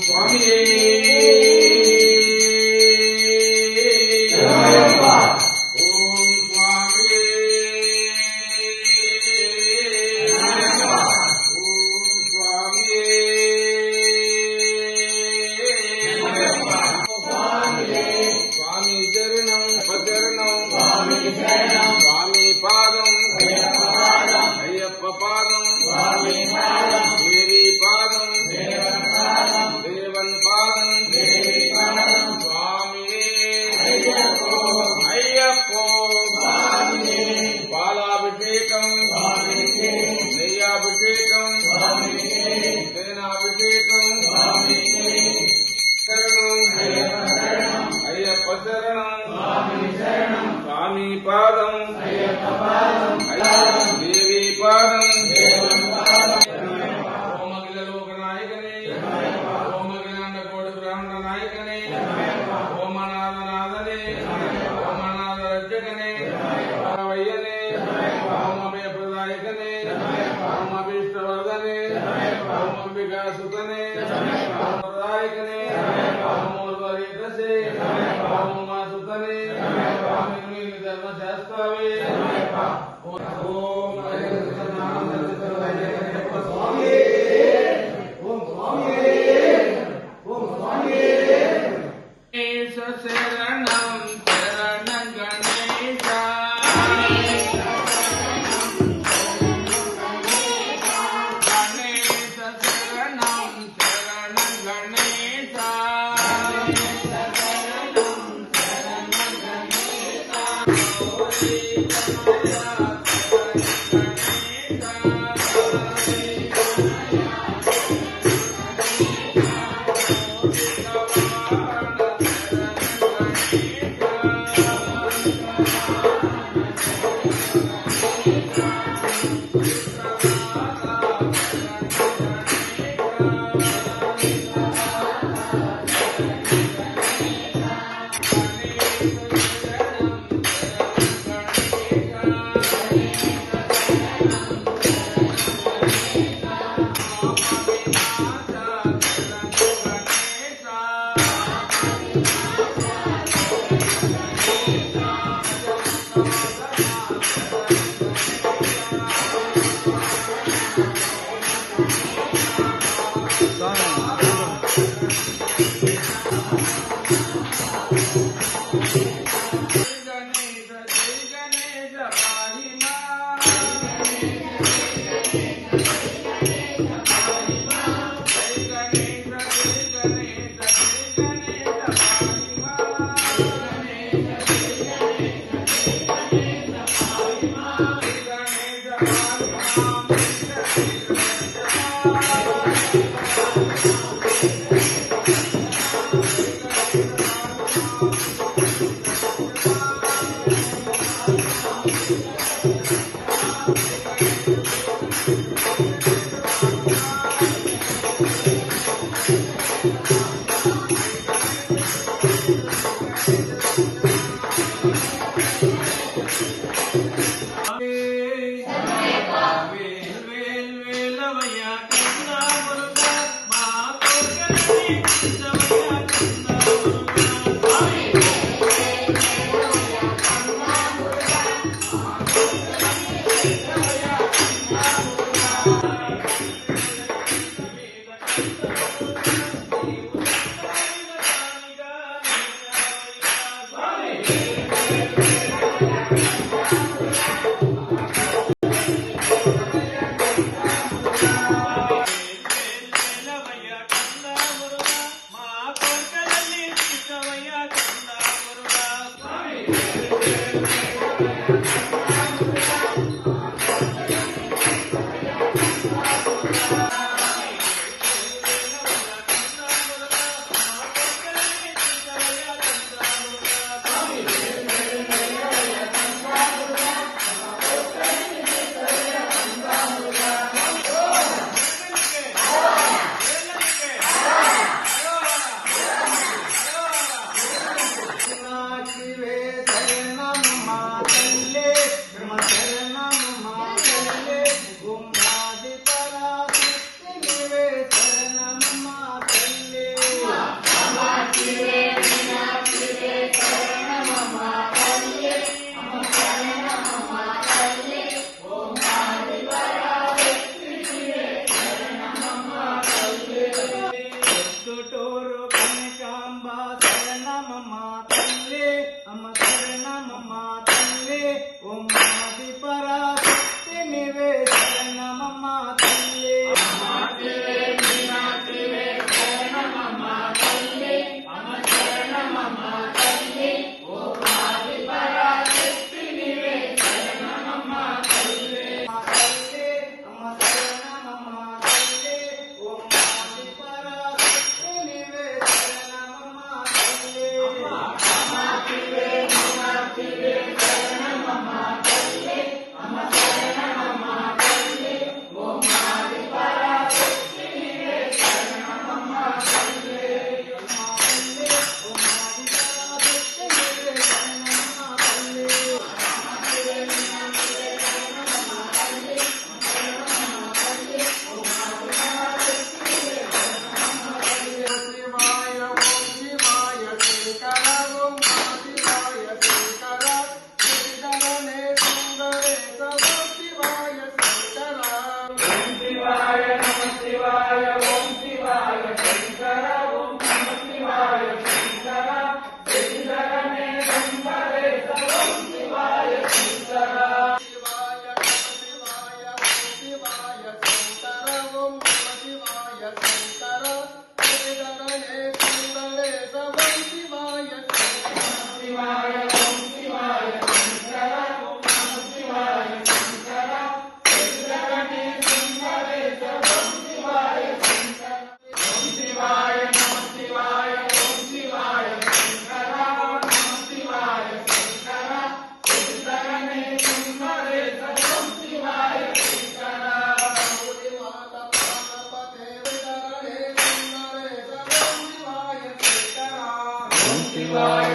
స్వామియే స్వామి పాదం అయ్యప్ప పాదం దేవి పాదం దేవన్ పాదం స్వామి అయ్యప్పో పాలాభిషేకం నెయ్యాభిషేకం తేనాభిషేకం శరణం అయ్యప్ప శరణం స్వామి పాదం దేవి పాదం ఓమగిల లోక నాయకనే ఓమగిలాండ కోడి బ్రాహ్మణ నాయకనే ఓమనాథ నాథనే ఓమనాథ రక్షకనే వయ్యనే ఓమమే ప్రదాయకనే ఓమభీష్టవర్ధనే ఓమంబికాసుతనే ప్రదాయకనే ఓమోద్వరీతసే ఓమమాసుతనే ధర్మశాస్త్రవే ఓం శరణం శరణం గణేశ గణేశ శరణం శరణం గణేశ ఓం ఆది పరాశక్తి నీవే శరణమమ్మ తల్లి అమ్మాతివే మీనాతివే శరణమమ్మ తల్లి అమ్మ శరణమమ్మ తల్లి ఓం ఆది పరాశక్తి నీవే శరణమమ్మ తల్లి అమ్మ శరణమమ్మ తల్లి ఓం ఆది పరాశక్తి నీవే శరణమమ్మ తల్లి అమ్మాతివే మీనాతివే శరణమమ్మ తల్లి అమ్మ శరణమమ్మ తల్లి ఓం ఆది పరాశక్తి నీవే శరణమమ్మ తల్లి శివాయ ఓం శివాయ శంకర ఓం శివాయ శంకర శంకరనే సుందరేశ ఓం శివాయ శంకర ఓం శివాయ నమ శివాయ ఓం శివాయ శంకర ఓం నమ శివాయ శంకర శంకరనే సుందరేశ ఓం శివాయ శంకర శివాయ నమ శివాయ ఓం శివాయ శంకర ఓం నమ శివాయ శంకర శంకరనే సుందరేశ ఓం శివాయ శంకర శివాయ ఓం శివాయ శంకర ఓం నమ శివాయ శంకర శంకరనే సుందరేశ ఓం శివాయ శంకర ఓం శివాయ నమ శివాయ ఓం శివాయ శంకర ఓం నమ శివాయ శంకర శంకరనే సుందరేశ ఓం శివాయ శంకర గౌరీ మాత ప్రాణపతే శంకరనే సుందరేశ ఓం శివాయ శంకర ఓం శివాయ